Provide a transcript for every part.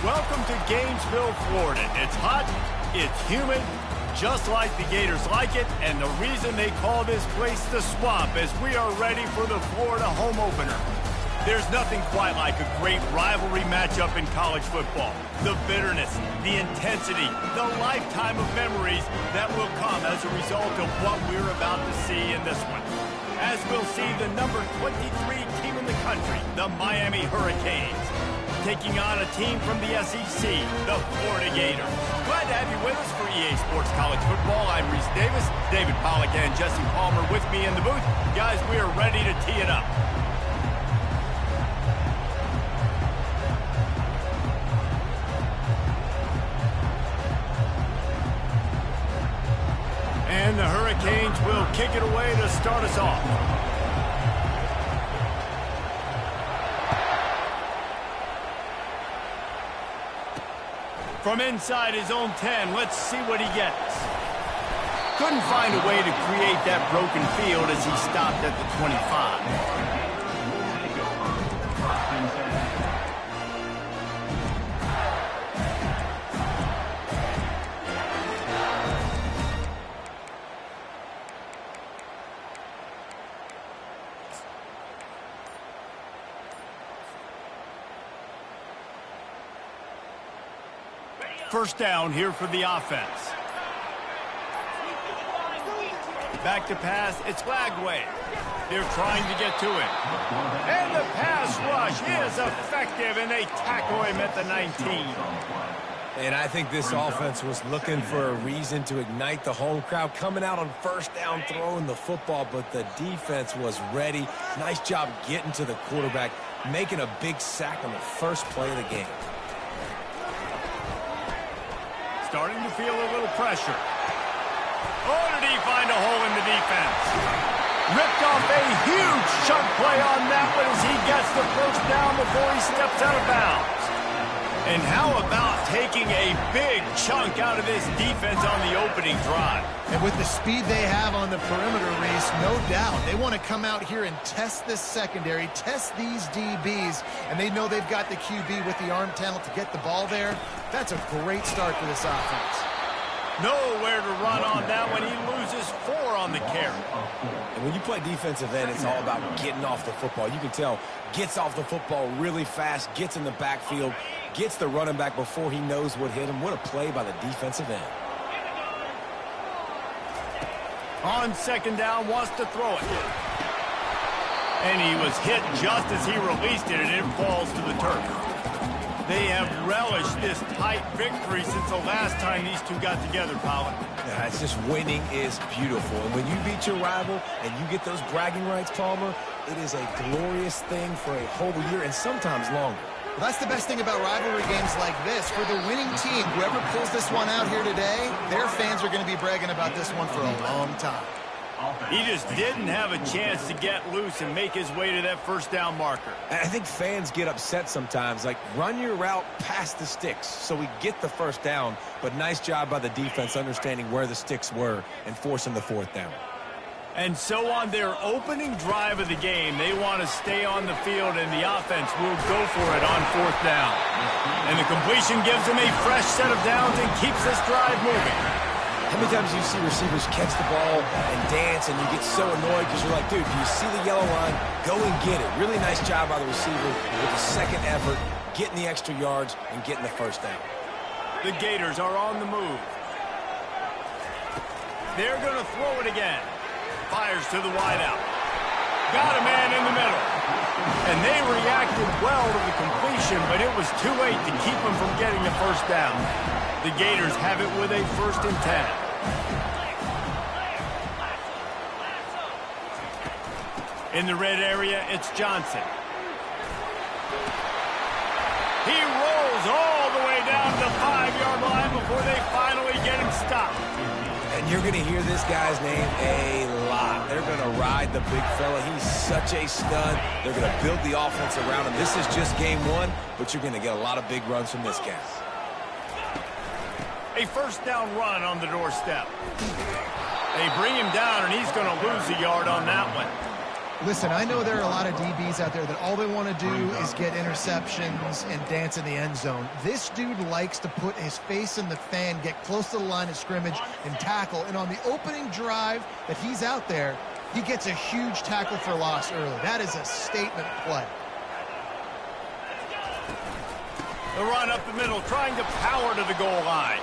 Welcome to Gainesville, Florida. It's hot, it's humid, just like the Gators like it, and the reason they call this place the Swamp is we are ready for the Florida home opener. There's nothing quite like a great rivalry matchup in college football. The bitterness, the intensity, the lifetime of memories that will come as a result of what we're about to see in this one. As we'll see the number 23 team in the country, the Miami Hurricanes, taking on a team from the SEC, the Florida Gators. Glad to have you with us for EA Sports College Football. I'm Reese Davis, David Pollack and Jesse Palmer with me in the booth. Guys, we are ready to tee it up. And the Hurricanes will kick it away to start us off. From inside his own 10, let's see what he gets. Couldn't find a way to create that broken field as he stopped at the 25. First down here for the offense. Back to pass, it's Lagway. They're trying to get to it. And the pass rush is effective, and they tackle him at the 19. And I think this offense was looking for a reason to ignite the home crowd, coming out on first down, throwing the football, but the defense was ready. Nice job getting to the quarterback, making a big sack on the first play of the game. Starting to feel a little pressure. Oh, did he find a hole in the defense? Ripped off a huge chunk play on that one as he gets the first down before he steps out of bounds. And how about taking a big chunk out of this defense on the opening drive? And with the speed they have on the perimeter, Reese, no doubt, they want to come out here and test this secondary, test these DBs, and they know they've got the QB with the arm talent to get the ball there. That's a great start for this offense. Nowhere to run on that one. He loses 4 on the carry. And when you play defensive end, it's all about getting off the football. You can tell, gets off the football really fast, gets in the backfield, gets the running back before he knows what hit him. What a play by the defensive end. On second down, wants to throw it. And he was hit just as he released it, and it falls to the turf. They have relished this tight victory since the last time these two got together, Pollard. Yeah, it's just winning is beautiful. And when you beat your rival and you get those bragging rights, Palmer, it is a glorious thing for a whole year and sometimes longer. Well, that's the best thing about rivalry games like this. For the winning team, whoever pulls this one out here today, their fans are going to be bragging about this one for a long time. He just didn't have a chance to get loose and make his way to that first down marker. I think fans get upset sometimes, like run your route past the sticks so we get the first down, but nice job by the defense understanding where the sticks were and forcing the fourth down. And so on their opening drive of the game, they want to stay on the field, and the offense will go for it on fourth down. And the completion gives them a fresh set of downs and keeps this drive moving. How many times do you see receivers catch the ball and dance, and you get so annoyed because you're like, dude, do you see the yellow line? Go and get it. Really nice job by the receiver with the second effort, getting the extra yards and getting the first down. The Gators are on the move. They're going to throw it again. Fires to the wideout. Got a man in the middle. And they reacted well to the completion, but it was too late to keep them from getting the first down. The Gators have it with a 1st and 10. In the red area, it's Johnson. He rolls all the way down to the 5-yard line before they finally get him stopped. And you're going to hear this guy's name a lot. They're going to ride the big fella. He's such a stud. They're going to build the offense around him. This is just game one, but you're going to get a lot of big runs from this guy. A first down run on the doorstep. They bring him down, and he's going to lose a yard on that one. Listen, I know there are a lot of DBs out there that all they want to do is get interceptions and dance in the end zone. This dude likes to put his face in the fan, get close to the line of scrimmage, and tackle. And on the opening drive that he's out there, he gets a huge tackle for loss early. That is a statement play. The run up the middle, trying to power to the goal line.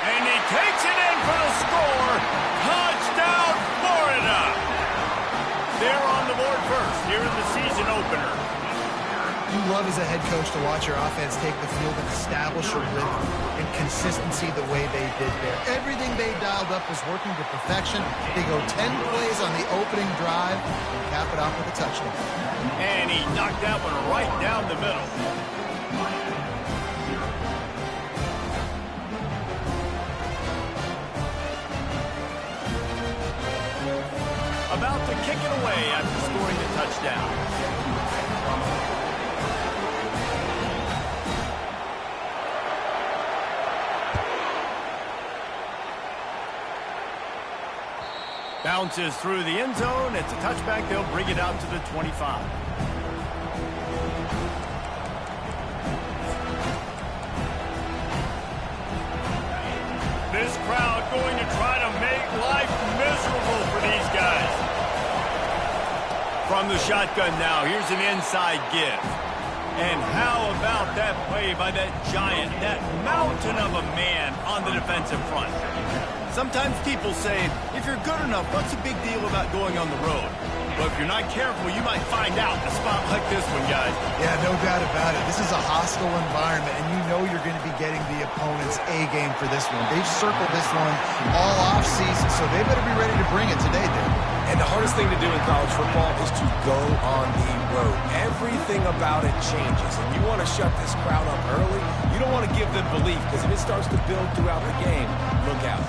And he takes it in for the score. Touchdown, Florida! They're on the board first here in the season opener. You love as a head coach to watch your offense take the field and establish a rhythm and consistency the way they did there. Everything they dialed up was working to perfection. They go 10 plays on the opening drive and cap it off with a touchdown. And he knocked that one right down the middle. About to kick it away after scoring the touchdown. Bounces through the end zone. It's a touchback. They'll bring it out to the 25. This crowd going to try to make life miserable for these guys. From the shotgun now, here's an inside give. And how about that play by that giant, that mountain of a man on the defensive front? Sometimes people say, if you're good enough, what's the big deal about going on the road? But if you're not careful, you might find out in a spot like this one, guys. Yeah, no doubt about it. This is a hostile environment, and you know you're going to be getting the opponent's A-game for this one. They've circled this one all off-season, so they better be ready to bring it today, Dave. And the hardest thing to do in college football is to go on the road. Everything about it changes, and you want to shut this crowd up early. You don't want to give them belief, because if it starts to build throughout the game, look out.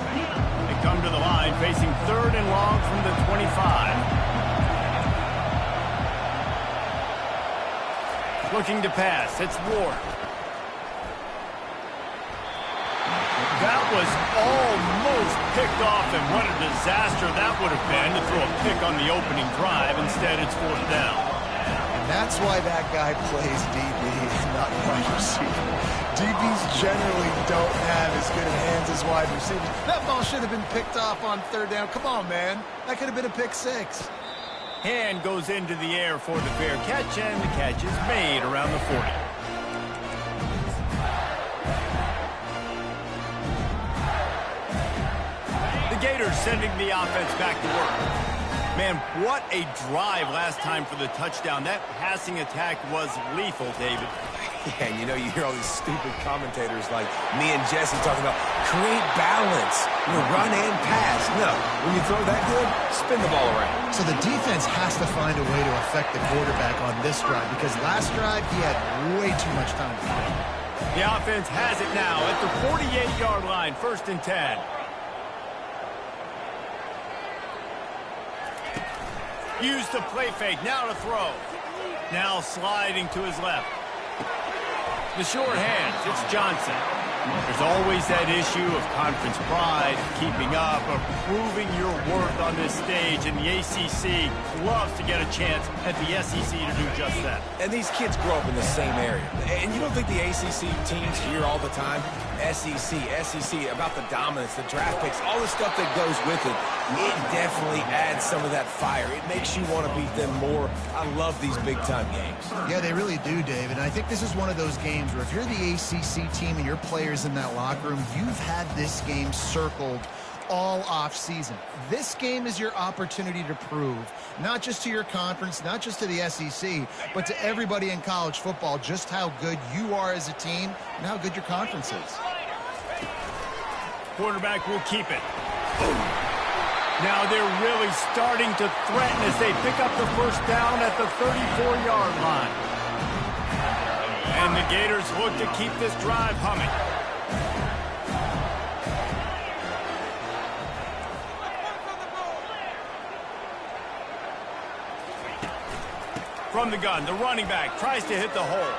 They come to the line facing 3rd and long from the 25. Looking to pass. It's Ward. That was almost picked off, and what a disaster that would have been to throw a pick on the opening drive. Instead, it's 4th down. And that's why that guy plays DB and not wide receiver. DBs generally don't have as good of hands as wide receivers. That ball should have been picked off on 3rd down. Come on, man. That could have been a pick 6. Hand goes into the air for the fair catch, and the catch is made around the 40. The Gators sending the offense back to work. Man, what a drive last time for the touchdown. That passing attack was lethal, David. Yeah, and you know, you hear all these stupid commentators like me and Jesse talking about create balance, run and pass. No, when you throw that good, spin the ball around. So the defense has to find a way to affect the quarterback on this drive, because last drive he had way too much time to throw. The offense has it now at the 48-yard line, 1st and 10. Use the play fake. Now to throw. Now sliding to his left. The short hands. It's Johnson. There's always that issue of conference pride, keeping up, of proving your worth on this stage, and the ACC loves to get a chance at the SEC to do just that. And these kids grow up in the same area. And you don't think the ACC teams hear all the time, SEC, about the dominance, the draft picks, all the stuff that goes with it. It definitely adds some of that fire. It makes you want to beat them more. I love these big-time games. Yeah, they really do, David. And I think this is one of those games where if you're the ACC team and your players in that locker room, you've had this game circled all off season. This game is your opportunity to prove, not just to your conference, not just to the SEC, but to everybody in college football, just how good you are as a team and how good your conference is. Quarterback will keep it. Now they're really starting to threaten as they pick up the first down at the 34-yard line. And the Gators look to keep this drive humming. From the gun, the running back tries to hit the hole.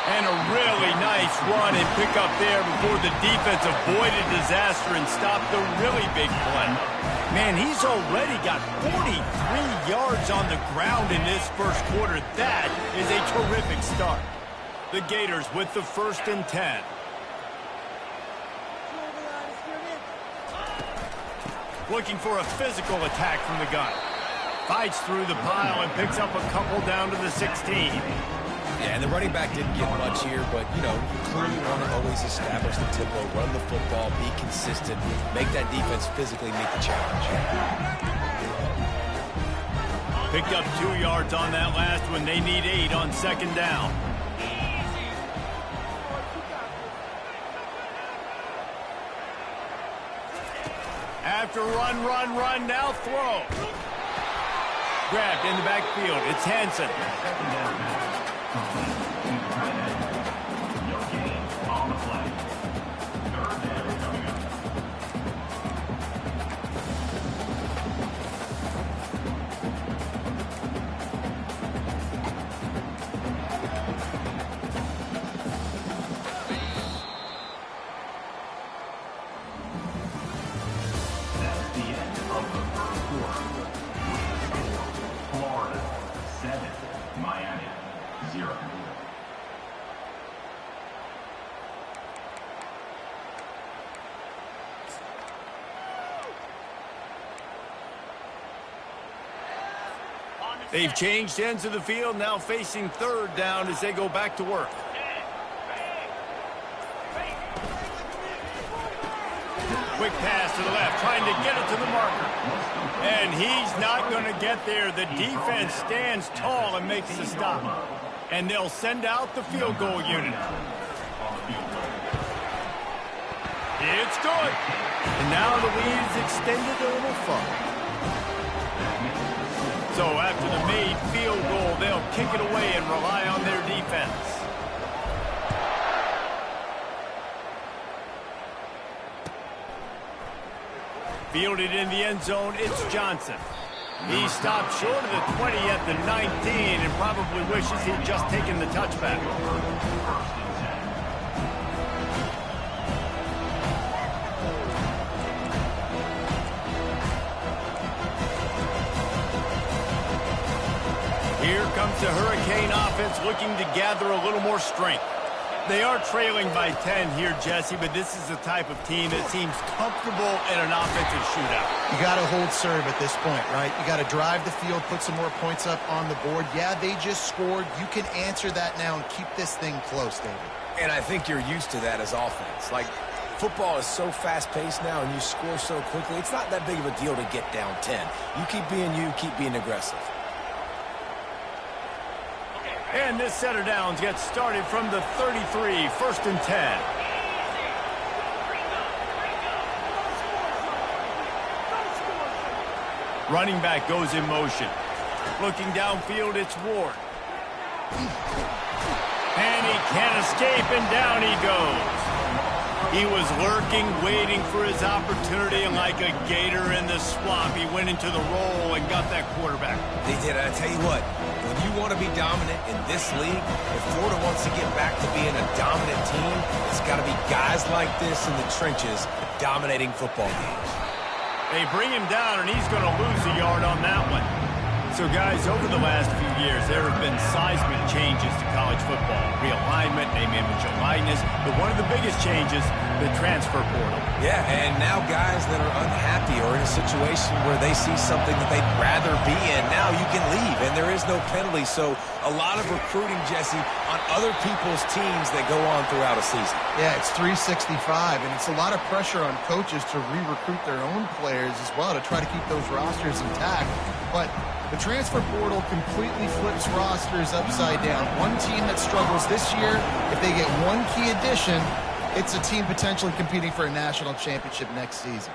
And a really nice run and pick up there before the defense avoided disaster and stopped the really big play. Man, he's already got 43 yards on the ground in this first quarter. That is a terrific start. The Gators with the 1st and 10. Looking for a physical attack from the gun. Fights through the pile and picks up a couple down to the 16. Yeah, and the running back didn't get much here, but, you know, you clearly want to always establish the tempo, run the football, be consistent, make that defense physically meet the challenge. Picked up 2 yards on that last one. They need 8 on 2nd down. After run, now throw. Grabbed in the backfield. It's Hansen. They've changed ends of the field, now facing 3rd down as they go back to work. Quick pass to the left, trying to get it to the marker. And he's not going to get there. The defense stands tall and makes the stop. And they'll send out the field goal unit. It's good. And now the lead is extended a little further. So after the made field goal, they'll kick it away and rely on their defense. Fielded in the end zone, it's Johnson. He stopped short of the 20 at the 19 and probably wishes he'd just taken the touchback. Here comes the Hurricane offense looking to gather a little more strength. They are trailing by 10 here, Jesse, but this is the type of team that seems comfortable in an offensive shootout. You got to hold serve at this point, right? You got to drive the field, put some more points up on the board. Yeah, they just scored. You can answer that now and keep this thing close, David. And I think you're used to that as offense. Like, football is so fast-paced now and you score so quickly, it's not that big of a deal to get down 10. You keep being aggressive. And this set of downs gets started from the 33, 1st and 10. Running back goes in motion. Looking downfield, it's Ward. And he can't escape, and down he goes. He was lurking, waiting for his opportunity, and like a gator in the swamp, he went into the roll and got that quarterback. He did. I tell you what, when you want to be dominant in this league, if Florida wants to get back to being a dominant team, it's got to be guys like this in the trenches dominating football games. They bring him down, and he's going to lose a yard on that one. So, guys, over the last few years, there have been seismic changes to college football. Realignment, name, image, and likeness. But one of the biggest changes, the transfer portal. Yeah, and now guys that are unhappy or in a situation where they see something that they'd rather be in, now you can leave, and there is no penalty. So a lot of recruiting, Jesse, on other people's teams that go on throughout a season. Yeah, it's 365, and it's a lot of pressure on coaches to re-recruit their own players as well to try to keep those rosters intact. But the transfer portal completely flips rosters upside down. One team that struggles this year, if they get one key addition, it's a team potentially competing for a national championship next season.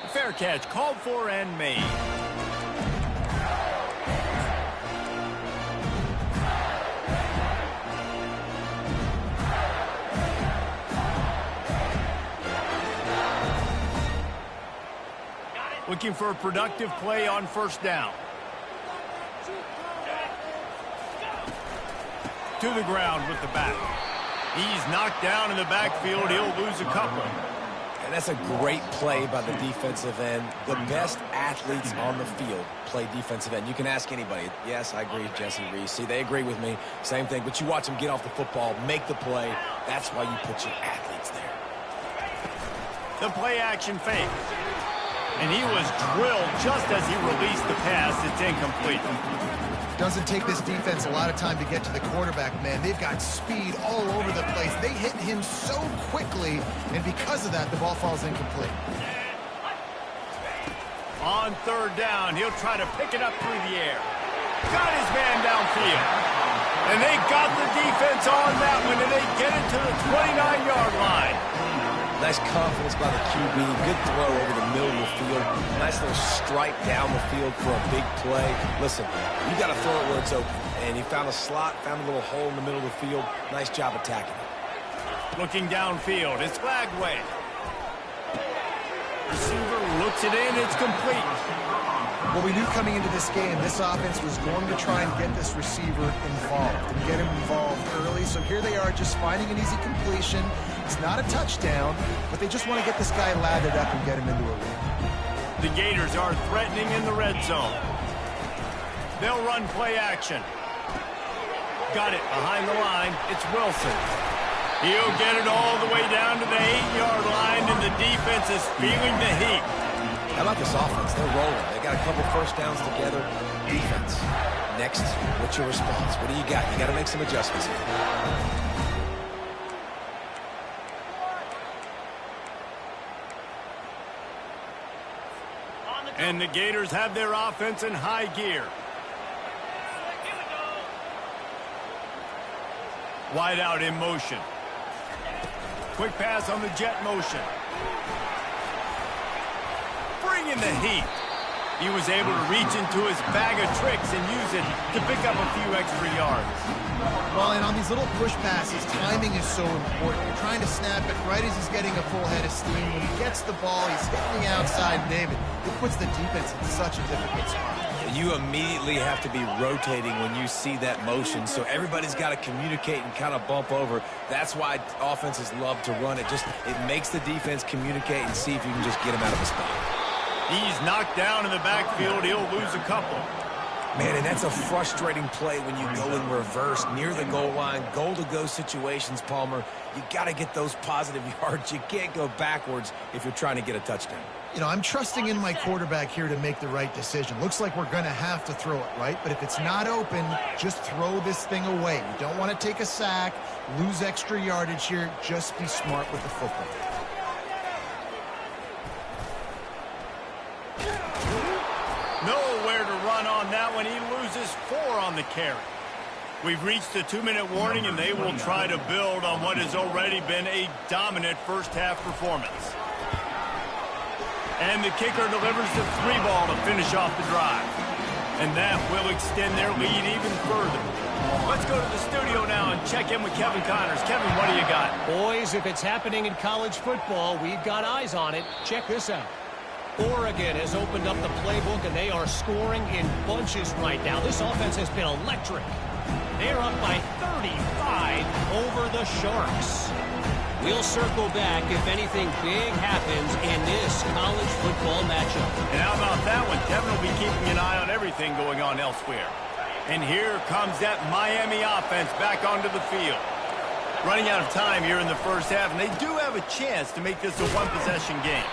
Fair catch, called for and made. Looking for a productive play on first down. To the ground with the back. He's knocked down in the backfield. He'll lose a couple. And that's a great play by the defensive end. The best athletes on the field play defensive end. You can ask anybody. Yes, I agree, Jesse Reese. See, they agree with me. Same thing. But you watch them get off the football, make the play. That's why you put your athletes there. The play action fake. And he was drilled just as he released the pass. It's incomplete. Doesn't take this defense a lot of time to get to the quarterback, man. They've got speed all over the place. They hit him so quickly, and because of that, the ball falls incomplete. On third down, he'll try to pick it up through the air. Got his man downfield. And they got the defense on that one, and they get it to the 29-yard line. Nice confidence by the QB. Good throw over the middle of the field. Nice little stripe down the field for a big play. Listen, you got to throw it where it's open. And he found a slot, found a little hole in the middle of the field. Nice job attacking it. Looking downfield, it's Lagway. Receiver looks it in, it's complete. Well, we knew coming into this game, this offense was going to try and get this receiver involved and get him involved early. So here they are just finding an easy completion. It's not a touchdown, but they just want to get this guy lathered up and get him into a lead. The Gators are threatening in the red zone. They'll run play action. Got it behind the line. It's Wilson. He'll get it all the way down to the 8-yard line, and the defense is feeling the heat. How about this offense? They're rolling. They got a couple first downs together. Defense. Next, what's your response? What do you got? You got to make some adjustments here. And the Gators have their offense in high gear. Wide out in motion. Quick pass on the jet motion. Bring in the heat. He was able to reach into his bag of tricks and use it to pick up a few extra yards. Well, and on these little push passes, timing is so important. You're trying to snap it right as he's getting a full head of steam. When he gets the ball, he's hitting the outside, David. It puts the defense in such a difficult spot. You immediately have to be rotating when you see that motion, so everybody's got to communicate and kind of bump over. That's why offenses love to run it. It makes the defense communicate and see if you can just get him out of a spot. He's knocked down in the backfield. He'll lose a couple. Man, and that's a frustrating play when you go in reverse near the goal line. Goal-to-go situations, Palmer. You got to get those positive yards. You can't go backwards if you're trying to get a touchdown. You know, I'm trusting in my quarterback here to make the right decision. Looks like we're going to have to throw it, right? But if it's not open, just throw this thing away. You don't want to take a sack, lose extra yardage here. Just be smart with the football. Nowhere to run on that one. He loses 4 on the carry. We've reached the 2-minute warning, and they will try to build on what has already been a dominant first-half performance. And the kicker delivers the 3 ball to finish off the drive. And that will extend their lead even further. Let's go to the studio now and check in with Kevin Connors. Kevin, what do you got? Boys, if it's happening in college football, we've got eyes on it. Check this out. Oregon has opened up the playbook, and they are scoring in bunches right now. This offense has been electric. They're up by 35 over the Sharks. We'll circle back if anything big happens in this college football matchup. And how about that one? Kevin will be keeping an eye on everything going on elsewhere. And here comes that Miami offense back onto the field. Running out of time here in the first half, and they do have a chance to make this a one-possession game.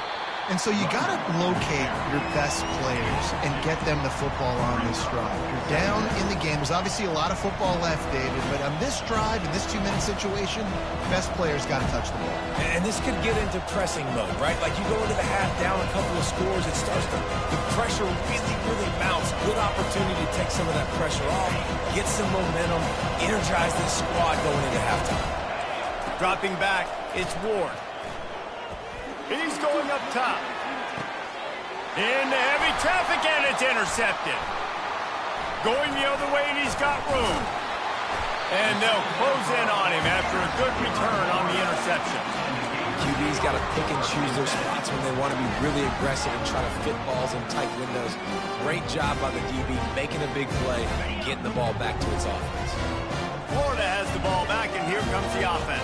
And so you got to locate your best players and get them the football on this drive. You're down in the game. There's obviously a lot of football left, David, but on this drive, in this 2-minute situation, best players got to touch the ball. And this could get into pressing mode, right? Like you go into the half down a couple of scores, it starts to, the pressure really mounts. Good opportunity to take some of that pressure off, get some momentum, energize this squad going into halftime. Dropping back, it's Ward. He's going up top. Into heavy traffic, and it's intercepted. Going the other way, and he's got room. And they'll close in on him after a good return on the interception. QB's got to pick and choose their spots when they want to be really aggressive and try to fit balls in tight windows. Great job by the DB making a big play, getting the ball back to its offense. Florida has the ball back, and here comes the offense.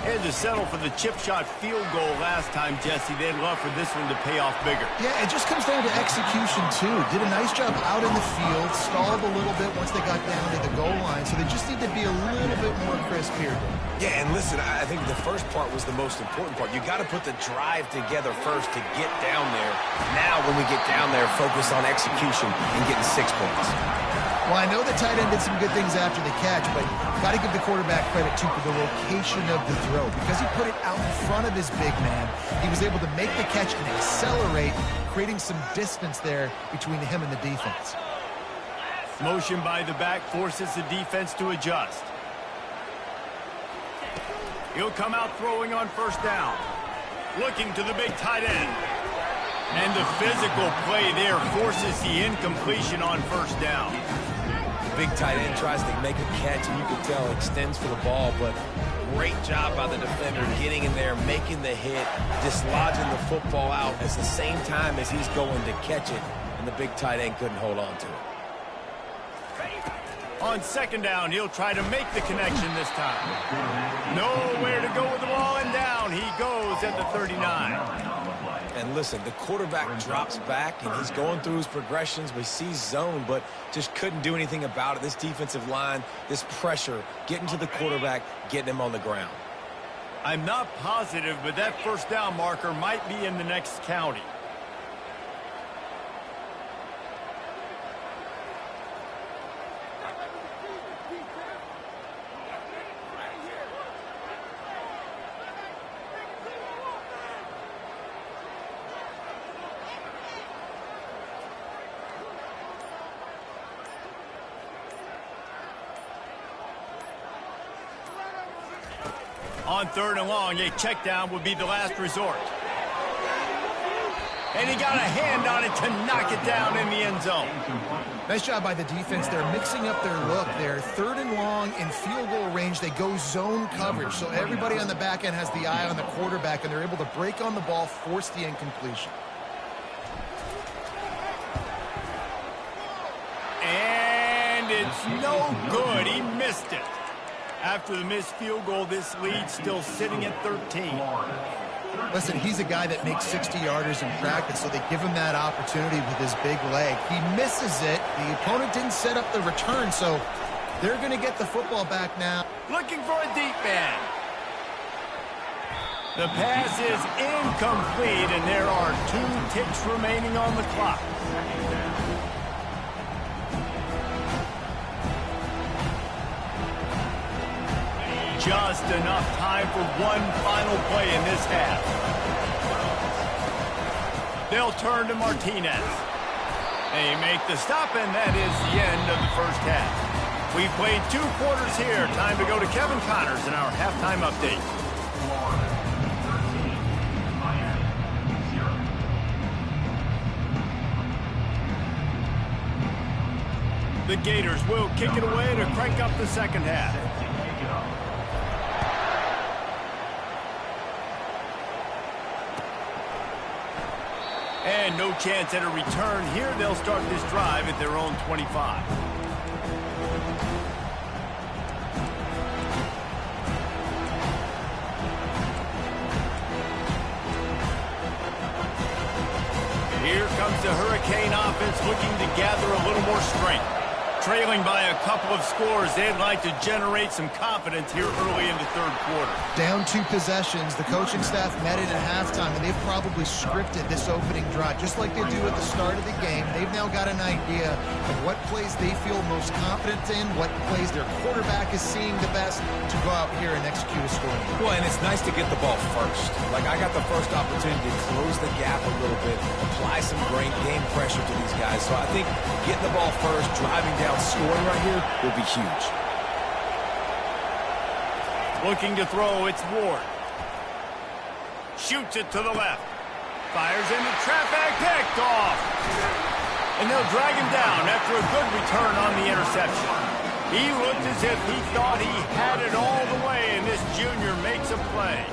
Had to settle for the chip shot field goal last time, Jesse. They'd love for this one to pay off bigger. Yeah, it just comes down to execution, too. Did a nice job out in the field, stalled a little bit once they got down to the goal line, so they just need to be a little bit more crisp here. Yeah, and listen, I think the first part was the most important part. You got to put the drive together first to get down there. Now, when we get down there, focus on execution and getting 6 points. Well, I know the tight end did some good things after the catch, but got to give the quarterback credit, too, for the location of the throw. Because he put it out in front of his big man, he was able to make the catch and accelerate, creating some distance there between him and the defense. Motion by the back forces the defense to adjust. He'll come out throwing on first down. Looking to the big tight end. And the physical play there forces the incompletion on first down. Big tight end tries to make a catch, and you can tell extends for the ball, but great job by the defender getting in there, making the hit, dislodging the football out at the same time as he's going to catch it, and the big tight end couldn't hold on to it. On second down, he'll try to make the connection this time. Nowhere to go with the ball, and down he goes at the 39. And listen, the quarterback drops back, and he's going through his progressions. We see zone, but just couldn't do anything about it. This defensive line, this pressure, getting to the quarterback, getting him on the ground. I'm not positive, but that first down marker might be in the next county. On third and long, a check down would be the last resort. And he got a hand on it to knock it down in the end zone. Nice job by the defense. They're mixing up their look. They're third and long in field goal range. They go zone coverage. So everybody on the back end has the eye on the quarterback, and they're able to break on the ball, force the incompletion. And it's no good. He missed it. After the missed field goal, this lead still sitting at 13. Listen, he's a guy that makes 60-yarders in practice, so they give him that opportunity with his big leg. He misses it. The opponent didn't set up the return, so they're going to get the football back now. Looking for a deep man. The pass is incomplete, and there are 2 ticks remaining on the clock. Just enough time for one final play in this half. They'll turn to Martinez. They make the stop, and that is the end of the first half. We've played 2 quarters here. Time to go to Kevin Connors in our halftime update. The Gators will kick it away to crank up the second half. And no chance at a return here. They'll start this drive at their own 25. Here comes the Hurricane offense looking to gather a little more strength. Trailing by a couple of scores, they'd like to generate some confidence here early in the third quarter. Down 2 possessions, the coaching staff met it at halftime, and they've probably scripted this opening drive. Just like they do at the start of the game, they've now got an idea of what plays they feel most confident in, what plays their quarterback is seeing the best to go out here and execute a scoring. Well, and it's nice to get the ball first. Like, I got the first opportunity to close the gap a little bit, apply some game pressure to these guys. So I think getting the ball first, driving down, scoring right here will be huge. Looking to throw, it's Ward. Shoots it to the left. Fires into traffic, picked off. And they'll drag him down after a good return on the interception. He looked as if he thought he had it all the way, and this junior makes a play.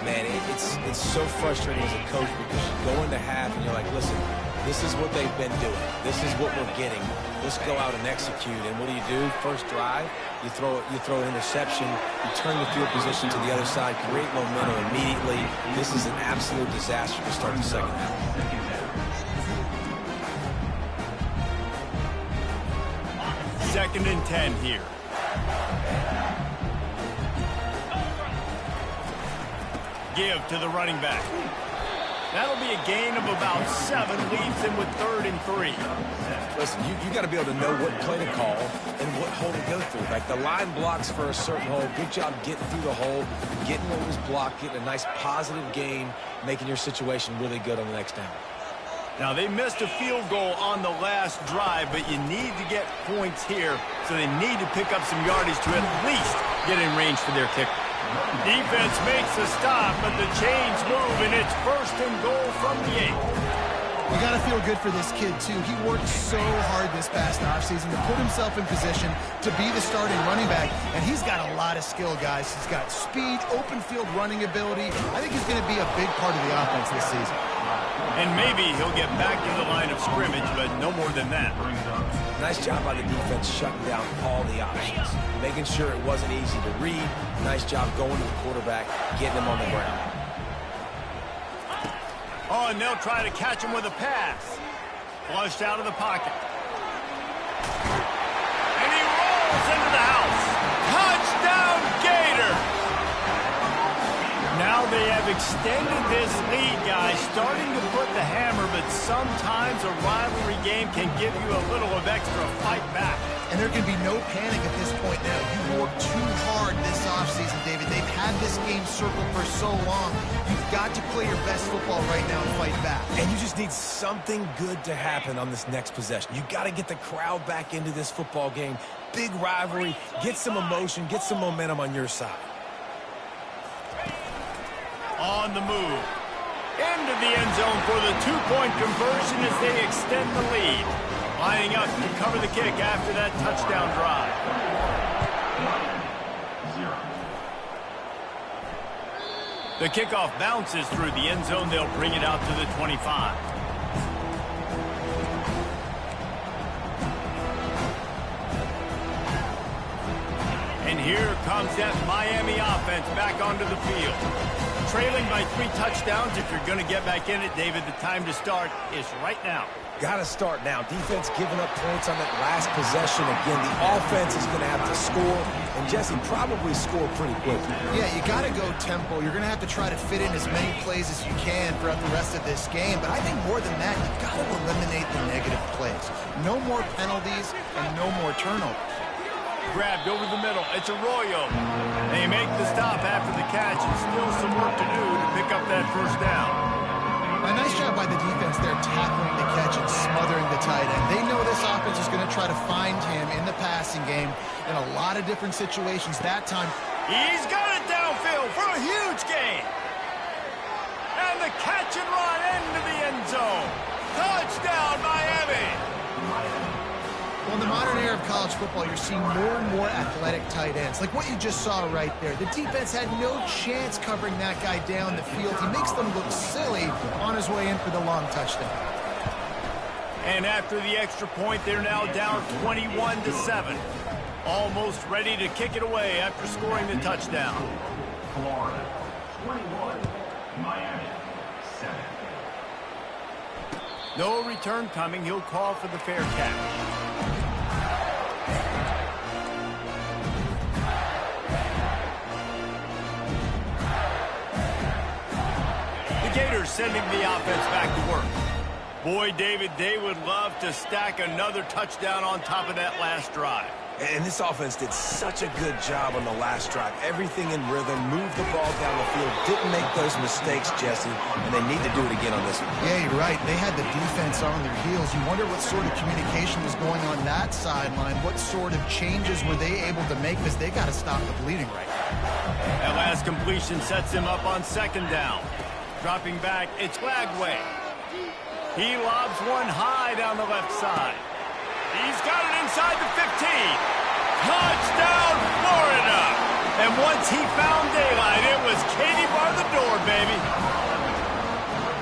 Man, it's so frustrating as a coach because you go into half and you're like, listen, this is what they've been doing. This is what we're getting. Let's go out and execute. And what do? First drive, you throw an interception, you turn the field position to the other side, create momentum immediately. This is an absolute disaster to start the second half. 2nd and 10 here. Give to the running back. That'll be a gain of about 7, leaves him with 3rd and 3. Listen, you got to be able to know what play to call and what hole to go through. Like, the line blocks for a certain hole. Good job getting through the hole, getting what was blocked, getting a nice positive gain, making your situation really good on the next down. Now, they missed a field goal on the last drive, but you need to get points here, so they need to pick up some yardage to at least get in range for their kicker. Defense makes a stop, but the chains move, and it's 1st and goal from the 8. You got to feel good for this kid, too. He worked so hard this past offseason to put himself in position to be the starting running back, and he's got a lot of skill, guys. He's got speed, open field running ability. I think he's going to be a big part of the offense this season. And maybe he'll get back to the line of scrimmage, but no more than that. Nice job by the defense shutting down all the options, making sure it wasn't easy to read. Nice job going to the quarterback, getting him on the ground. Oh, and they'll try to catch him with a pass. Flushed out of the pocket. And he rolls into the house. Touchdown, Gator! Now they have extended this lead, guys, starting to put the hammer, but sometimes a rivalry game can give you a little of extra fight back. And there can be no panic at this point now. You worked too hard this offseason, David. They've had this game circled for so long. You've got to play your best football right now and fight back. And you just need something good to happen on this next possession. You got to get the crowd back into this football game. Big rivalry. Get some emotion. Get some momentum on your side. On the move. Into the end zone for the 2-point conversion as they extend the lead. Lining up to cover the kick after that touchdown drive. The kickoff bounces through the end zone. They'll bring it out to the 25. And here comes that Miami offense back onto the field. Trailing by 3 touchdowns. If you're going to get back in it, David, the time to start is right now. Got to start now. Defense giving up points on that last possession. Again, the offense is going to have to score, and Jesse probably score pretty quickly. Yeah, you got to go tempo. You're going to have to try to fit in as many plays as you can throughout the rest of this game. But I think more than that, you've got to eliminate the negative plays. No more penalties and no more turnovers. Grabbed over the middle. It's Arroyo. They make the stop after the catch, and still some work to do to pick up that first down. A nice job by the defense there tackling the catch and smothering the tight end. They know this offense is going to try to find him in the passing game in a lot of different situations. That time, he's got it downfield for a huge gain. And the catch and run into the end zone. Touchdown, Miami. Well, in the modern era of college football, you're seeing more and more athletic tight ends, like what you just saw right there. The defense had no chance covering that guy down the field. He makes them look silly on his way in for the long touchdown. And after the extra point, they're now down 21-7. Almost ready to kick it away after scoring the touchdown. Florida, 21, Miami, 7. No return coming. He'll call for the fair catch. The Gators sending the offense back to work. Boy, David, they would love to stack another touchdown on top of that last drive. And this offense did such a good job on the last drive. Everything in rhythm, moved the ball down the field, didn't make those mistakes, Jesse, and they need to do it again on this one. Yeah, you're right. They had the defense on their heels. You wonder what sort of communication was going on that sideline. What sort of changes were they able to make, because they got to stop the bleeding right now. That last completion sets him up on second down. Dropping back, it's Lagway. He lobs one high down the left side. He's got it inside the 15. Touchdown, Florida! And once he found daylight, it was Katie bar the door, baby.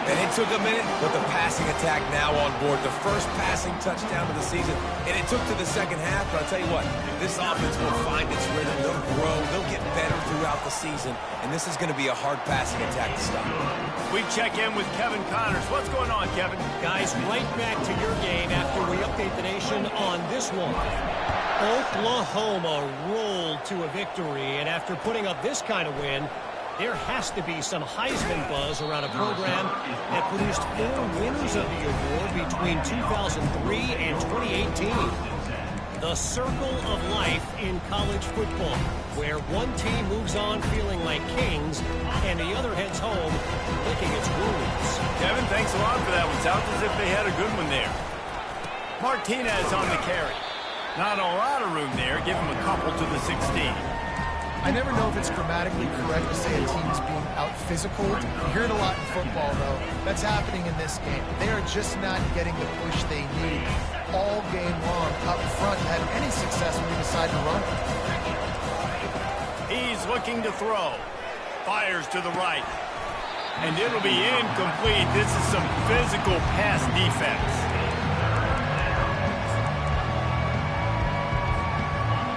And it took a minute, but the passing attack now on board. The first passing touchdown of the season. And it took to the second half, but I'll tell you what, this offense will find its rhythm. They'll grow. They'll get better throughout the season. And this is going to be a hard passing attack to stop. We check in with Kevin Connors. What's going on, Kevin? Guys, right back to your game after we update the nation on this one. Oklahoma rolled to a victory, and after putting up this kind of win, there has to be some Heisman buzz around a program that produced 4 winners of the award between 2003 and 2018. The circle of life in college football, where one team moves on feeling like kings and the other heads home licking its wounds. Kevin, thanks a lot for that one. Sounds as if they had a good one there. Martinez on the carry. Not a lot of room there. Give him a couple to the 16. I never know if it's grammatically correct to say a team is being out-physicaled. You hear it a lot in football, though. That's happening in this game. They are just not getting the push they need all game long up front to have any success when they decide to run. He's looking to throw. Fires to the right. And it'll be incomplete. This is some physical pass defense.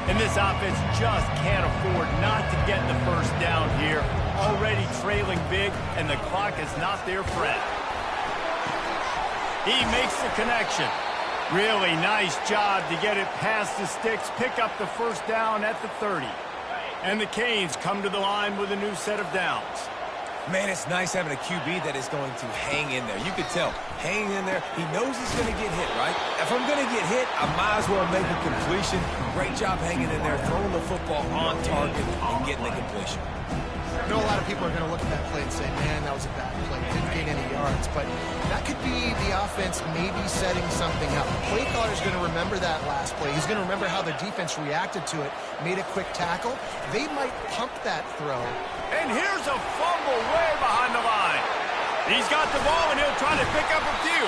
And this offense just can't afford not to get the first down here. Already trailing big, and the clock is not their friend. He makes the connection. Really nice job to get it past the sticks, pick up the first down at the 30. And the Canes come to the line with a new set of downs. Man, it's nice having a QB that is going to hang in there. You could tell, hanging in there, he knows he's going to get hit, right? If I'm going to get hit, I might as well make a completion. Great job hanging in there, throwing the football on target and getting the completion. I know a lot of people are going to look at that play and say, man, that was a bad play. Didn't gain any yards. But that could be the offense maybe setting something up. The play caller is going to remember that last play. He's going to remember how the defense reacted to it, made a quick tackle. They might pump that throw. And here's a fumble way behind the line. He's got the ball, and he'll try to pick up a few.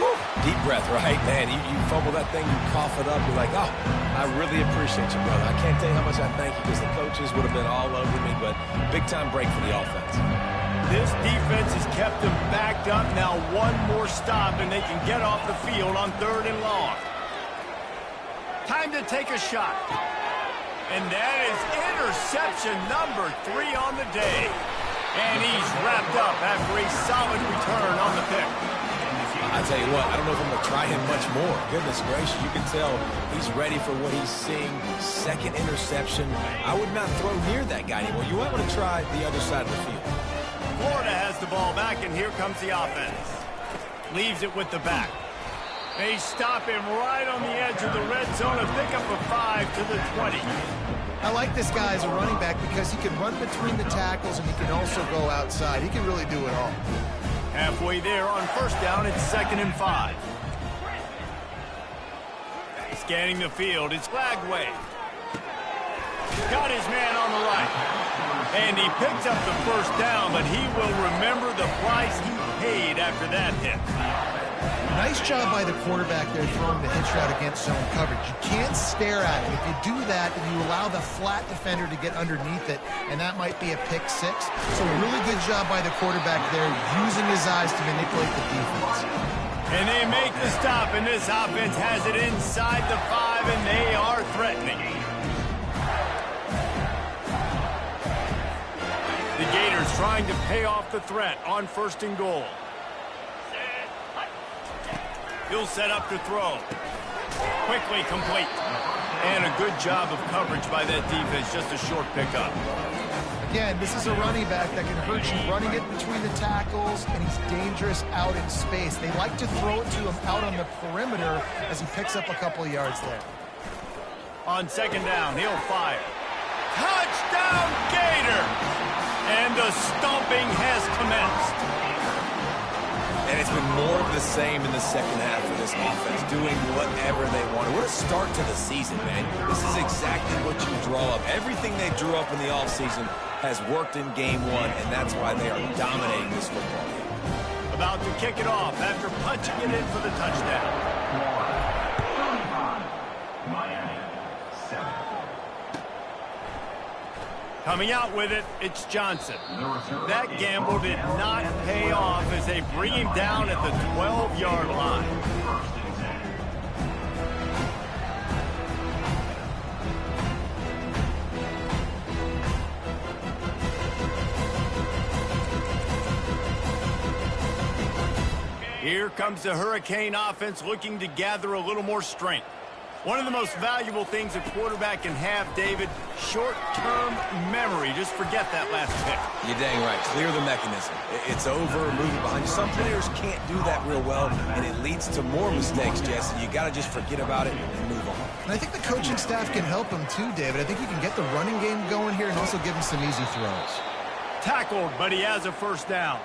Woo. Deep breath, right? Man, you fumble that thing, you cough it up, you're like, oh, I really appreciate you, brother. I can't tell you how much I thank you, because the coaches would have been all over me, but big-time break for the offense. This defense has kept them backed up. Now one more stop, and they can get off the field on 3rd and long. Time to take a shot. And that is interception number 3 on the day. And he's wrapped up after a solid return on the pick. I tell you what, I don't know if I'm going to try him much more. Goodness gracious, you can tell he's ready for what he's seeing. Second interception. I would not throw near that guy anymore. You might want to try the other side of the field. Florida has the ball back, and here comes the offense. Leaves it with the back. They stop him right on the edge of the red zone and pick up a 5 to the 20. I like this guy as a running back because he can run between the tackles and he can also go outside. He can really do it all. Halfway there on first down, it's 2nd and 5. Scanning the field, it's Lagway. Got his man on the right. And he picks up the first down, but he will remember the price he paid after that hit. Nice job by the quarterback there throwing the hitch route against zone coverage. You can't stare at it. If you do that, then you allow the flat defender to get underneath it, and that might be a pick six. So really good job by the quarterback there, using his eyes to manipulate the defense. And they make the stop, and this offense has it inside the 5, and they are threatening. The Gators trying to pay off the threat on 1st and goal. He'll set up to throw. Quickly complete. And a good job of coverage by that defense, just a short pickup. Again, this is a running back that can hurt you running it between the tackles, and he's dangerous out in space. They like to throw it to him out on the perimeter as he picks up a couple of yards there. On 2nd down, he'll fire. Touchdown, Gators! And the stomping has commenced. And it's been more of the same in the second half of this offense, doing whatever they want. What a start to the season, man. This is exactly what you draw up. Everything they drew up in the offseason has worked in game 1, and that's why they are dominating this football game. About to kick it off after punching it in for the touchdown. Miami, 7. Coming out with it, it's Johnson. That gamble did not pay off as they bring him down at the 12-yard line. Here comes the Hurricane offense looking to gather a little more strength. One of the most valuable things a quarterback can have, David, short-term memory. Just forget that last pick. You're dang right. Clear the mechanism. It's over, move it behind you. Some players can't do that real well, and it leads to more mistakes, Jesse. You got to just forget about it and move on. And I think the coaching staff can help him too, David. I think you can get the running game going here and also give him some easy throws. Tackled, but he has a 1st down.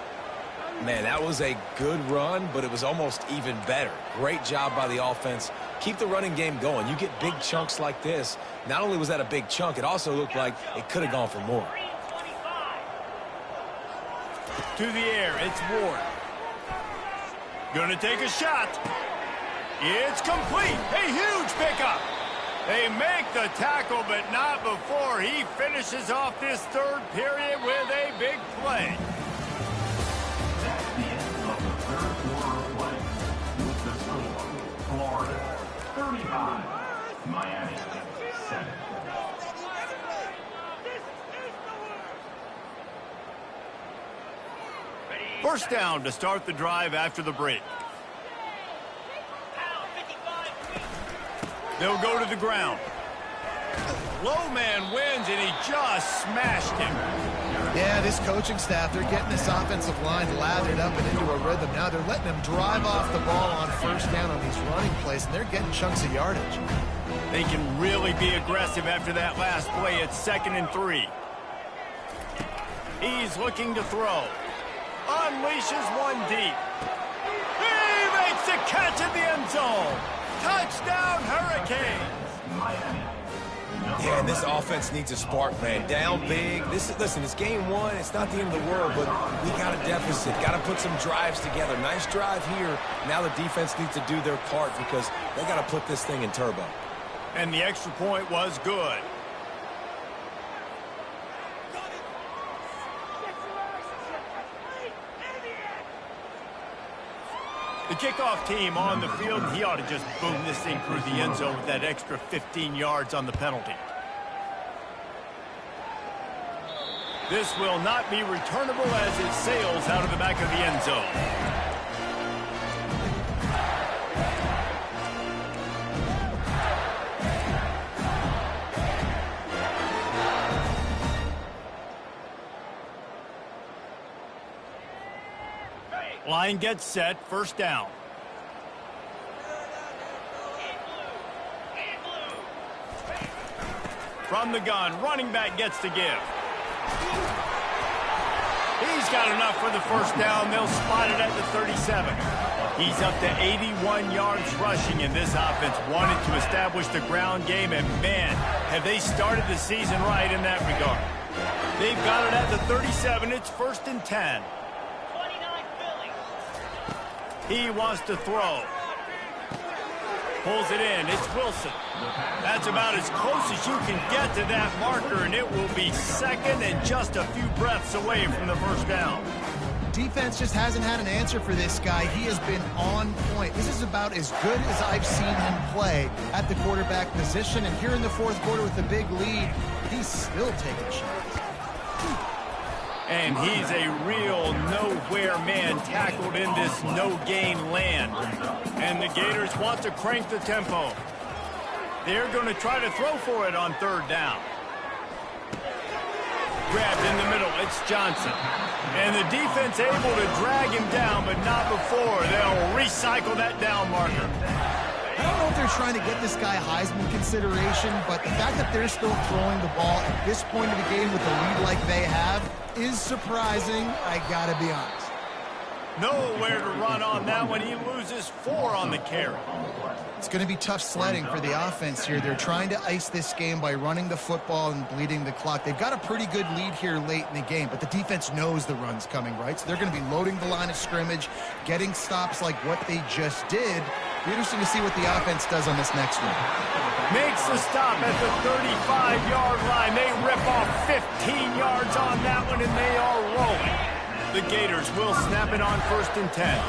Man, that was a good run, but it was almost even better. Great job by the offense. Keep the running game going. You get big chunks like this. Not only was that a big chunk, it also looked like it could have gone for more. To the air, it's Ward. Gonna take a shot. It's complete. A huge pickup. They make the tackle, but not before he finishes off this 3rd period with a big play. That's the end of the 3rd quarter of play. With the score, Florida 35, Miami 7. First down to start the drive after the break. They'll go to the ground. Low man wins, and he just smashed him. Yeah, this coaching staff, they're getting this offensive line lathered up and into a rhythm. Now they're letting them drive off the ball on 1st down on these running plays, and they're getting chunks of yardage. They can really be aggressive after that last play. It's 2nd and 3. He's looking to throw. Unleashes one deep. He makes the catch in the end zone. Touchdown, Hurricanes. Yeah, and this offense needs a spark, man. Down big. Listen, it's game 1. It's not the end of the world, but we got a deficit. Got to put some drives together. Nice drive here. Now the defense needs to do their part because they got to put this thing in turbo. And the extra point was good. The kickoff team on the field, he ought to just boom this thing through the end zone with that extra 15 yards on the penalty. This will not be returnable as it sails out of the back of the end zone. Line gets set, 1st down. From the gun, running back gets to give. He's got enough for the 1st down. They'll spot it at the 37. He's up to 81 yards rushing, and this offense wanted to establish the ground game, and man, have they started the season right in that regard. They've got it at the 37. It's 1st and 10. He wants to throw. Pulls it in. It's Wilson. That's about as close as you can get to that marker, and it will be second and just a few breaths away from the first down. Defense just hasn't had an answer for this guy. He has been on point. This is about as good as I've seen him play at the quarterback position. And here in the fourth quarter with the big lead, he's still taking shots. And he's a real nowhere man tackled in this no-gain land. And the Gators want to crank the tempo. They're going to try to throw for it on third down. Grabbed in the middle, it's Johnson. And the defense able to drag him down, but not before. They'll recycle that down marker. I don't know if they're trying to get this guy Heisman consideration, but the fact that they're still throwing the ball at this point of the game with a lead like they have is surprising, I gotta be honest. Nowhere to run on that one. He loses 4 on the carry. It's going to be tough sledding for the offense here. They're trying to ice this game by running the football and bleeding the clock. They've got a pretty good lead here late in the game, but the defense knows the run's coming, right? So they're going to be loading the line of scrimmage, getting stops like what they just did. It'll be interesting to see what the offense does on this next one. Makes the stop at the 35-yard line. They rip off 15 yards on that one, and they are rolling. The Gators will snap it on 1st and 10.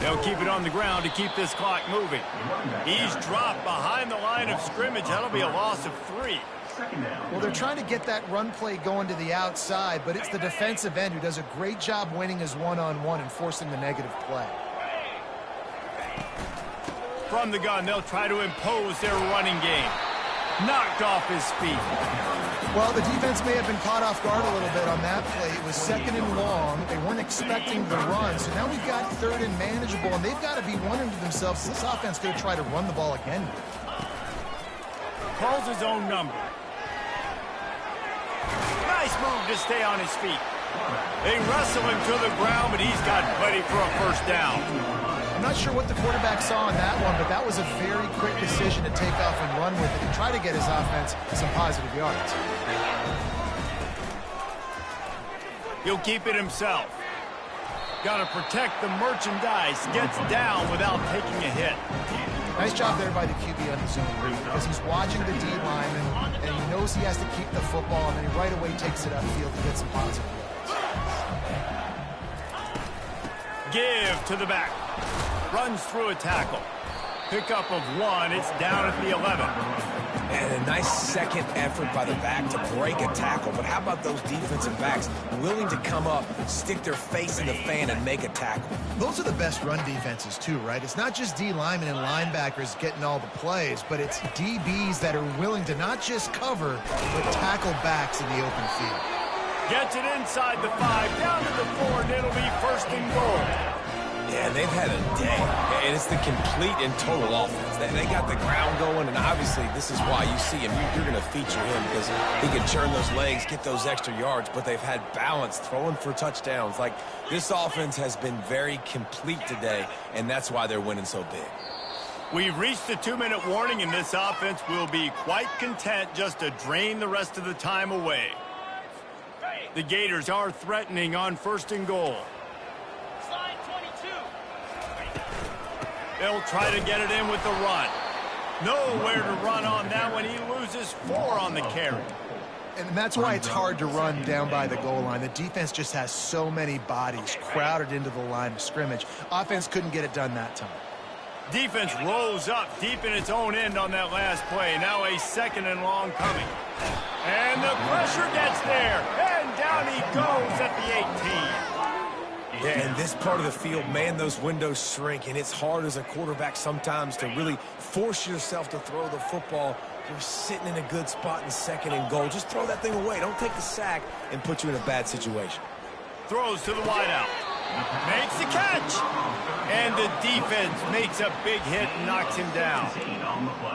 They'll keep it on the ground to keep this clock moving. He's dropped behind the line of scrimmage. That'll be a loss of 3. Well, they're trying to get that run play going to the outside, but it's the defensive end who does a great job winning his one-on-one and forcing the negative play. From the gun, they'll try to impose their running game. Knocked off his feet. Well, the defense may have been caught off guard a little bit on that play. It was 2nd and long. They weren't expecting the run. So now we've got 3rd and manageable, and they've got to be wondering to themselves, is this offense going to try to run the ball again? Calls his own number. Nice move to stay on his feet. They wrestle him to the ground, but he's got plenty for a first down. I'm not sure what the quarterback saw on that one, but that was a very quick decision to take off and run with it and try to get his offense some positive yards. He'll keep it himself. Got to protect the merchandise. Gets down without taking a hit. Nice job there by the QB on the zone read because he's watching the D lineman and he knows he has to keep the football, and then he right away takes it upfield to get some positive yards. Give to the back. Runs through a tackle. Pickup of 1. It's down at the 11. And a nice second effort by the back to break a tackle. But how about those defensive backs willing to come up, stick their face in the fan, and make a tackle? Those are the best run defenses, too, right? It's not just D linemen and linebackers getting all the plays, but it's DBs that are willing to not just cover, but tackle backs in the open field. Gets it inside the 5, down to the 4, and it'll be 1st and goal. Yeah, they've had a day, and it's the complete and total offense. They got the ground going, and obviously this is why you see him. You're going to feature him because he can churn those legs, get those extra yards, but they've had balance, throwing for touchdowns. Like, this offense has been very complete today, and that's why they're winning so big. We've reached the 2-minute warning, and this offense will be quite content just to drain the rest of the time away. The Gators are threatening on 1st and goal. They'll try to get it in with the run. Nowhere to run on that one. He loses 4 on the carry. And that's why it's hard to run down by the goal line. The defense just has so many bodies crowded into the line of scrimmage. Offense couldn't get it done that time. Defense rolls up deep in its own end on that last play. Now a 2nd and long coming. And the pressure gets there. And down he goes at the 18. Yeah, in this part of the field, man, those windows shrink, and it's hard as a quarterback sometimes to really force yourself to throw the football. You're sitting in a good spot in 2nd and goal. Just throw that thing away. Don't take the sack and put you in a bad situation. Throws to the wideout. Makes the catch. And the defense makes a big hit and knocks him down.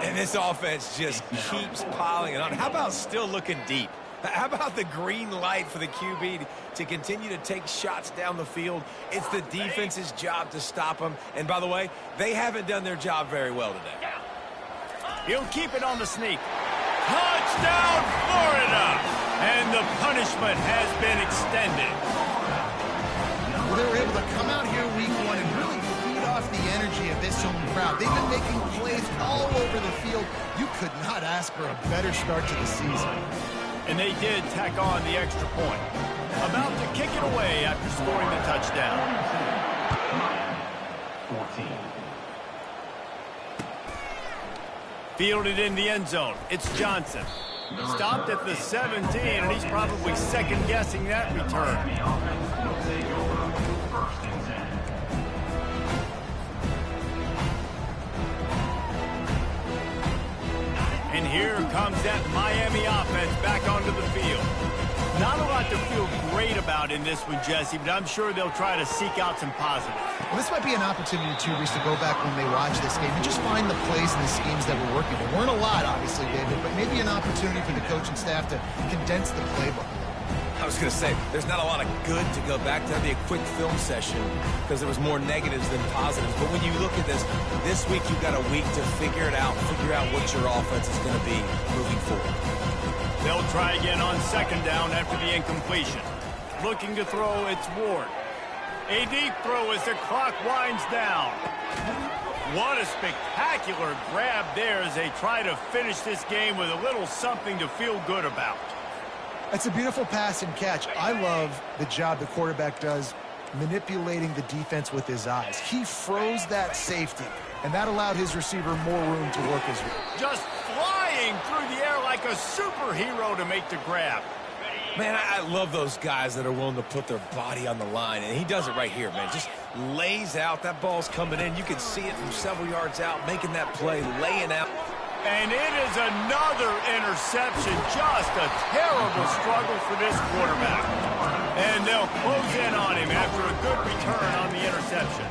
And this offense just keeps piling it on. How about still looking deep? How about the green light for the QB to continue to take shots down the field? It's the defense's job to stop them. And by the way, they haven't done their job very well today. He'll keep it on the sneak. Touchdown, Florida! the punishment has been extended. Well, they were able to come out here week one and really feed off the energy of this home crowd. They've been making plays all over the field. You could not ask for a better start to the season. And they did tack on the extra point. About to kick it away after scoring the touchdown. 14. Fielded in the end zone. It's Johnson. Stopped at the 17, and he's probably second-guessing that return. And here comes that Miami offense back onto the field. Not a lot to feel great about in this one, Jesse, but I'm sure they'll try to seek out some positives. Well, this might be an opportunity, too, Reese, to go back when they watch this game and just find the plays and the schemes that were working. There weren't a lot, obviously, David, but maybe an opportunity for the coaching staff to condense the playbook. I was going to say, there's not a lot of good to go back to. That'd be a quick film session because there was more negatives than positives. But when you look at this week you've got a week to figure it out, figure out what your offense is going to be moving forward. They'll try again on second down after the incompletion. Looking to throw, it's Ward. A deep throw as the clock winds down. What a spectacular grab there as they try to finish this game with a little something to feel good about. That's a beautiful pass and catch. I love the job the quarterback does manipulating the defense with his eyes. He froze that safety, and that allowed his receiver more room to work his way. Just flying through the air like a superhero to make the grab. Man, I love those guys that are willing to put their body on the line, and he does it right here, man. Just lays out. That ball's coming in. You can see it from several yards out, making that play, laying out. And it is another interception. Just a terrible struggle for this quarterback. And they'll close in on him after a good return on the interception.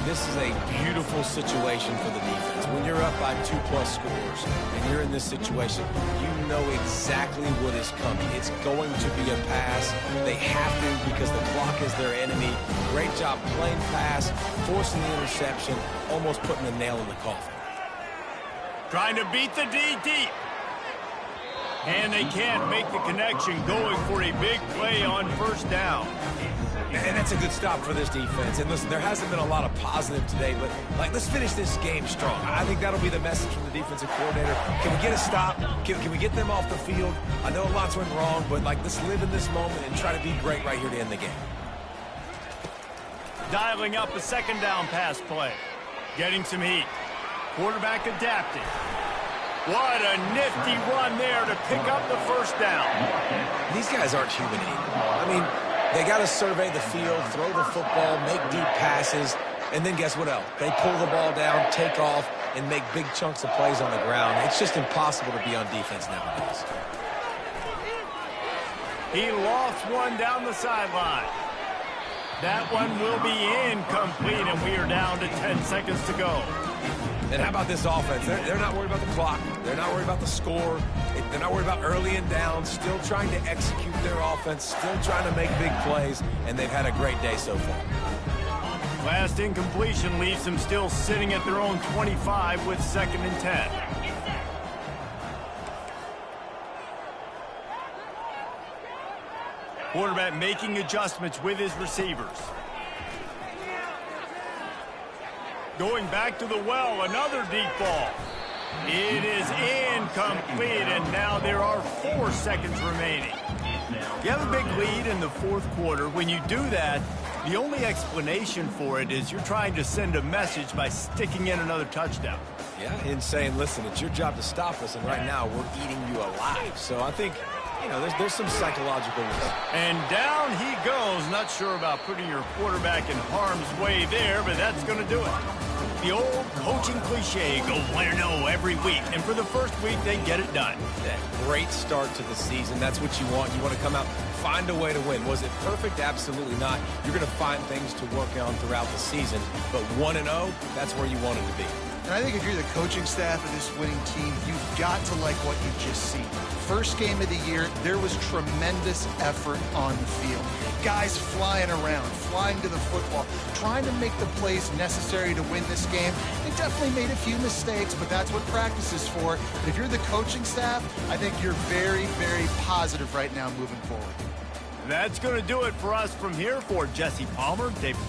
This is a beautiful situation for the defense. When you're up by 2+ scores and you're in this situation, you know exactly what is coming. It's going to be a pass. They have to because the clock is their enemy. Great job playing pass, forcing the interception, almost putting the nail in the coffin. Trying to beat the D deep. And they can't make the connection, going for a big play on first down. And that's a good stop for this defense. And listen, there hasn't been a lot of positive today, but let's finish this game strong. I think that'll be the message from the defensive coordinator. Can we get a stop? Can we get them off the field? I know lots went wrong, but let's live in this moment and try to be great right here to end the game. Dialing up a second down pass play. Getting some heat. Quarterback adapting. What a nifty run there to pick up the first down. These guys aren't human either. I mean, they got to survey the field, throw the football, make deep passes, and then guess what else? They pull the ball down, take off, and make big chunks of plays on the ground. It's just impossible to be on defense nowadays. He lost one down the sideline. That one will be incomplete, and we are down to 10 seconds to go. And how about this offense? They're not worried about the clock. They're not worried about the score. They're not worried about early and down. Still trying to execute their offense. Still trying to make big plays. And they've had a great day so far. Last incompletion leaves them still sitting at their own 25 with 2nd and 10. Quarterback making adjustments with his receivers. Going back to the well, another deep ball. It is incomplete, and now there are 4 seconds remaining. You have a big lead in the 4th quarter. When you do that, the only explanation for it is you're trying to send a message by sticking in another touchdown. Yeah, and saying, listen, it's your job to stop us, and right now we're eating you alive. So I think, there's some psychological risk. And down he goes. Not sure about putting your quarterback in harm's way there, but that's going to do it. The old coaching cliche, go win or no every week. And for the first week, they get it done. That great start to the season. That's what you want. You want to come out, find a way to win. Was it perfect? Absolutely not. You're going to find things to work on throughout the season. But 1-0, that's where you want it to be. And I think if you're the coaching staff of this winning team, you've got to like what you've just seen. First game of the year, there was tremendous effort on the field. Guys flying around, flying to the football, trying to make the plays necessary to win this game. They definitely made a few mistakes, but that's what practice is for. But if you're the coaching staff, I think you're very, very positive right now moving forward. That's going to do it for us from here. For Jesse Palmer, David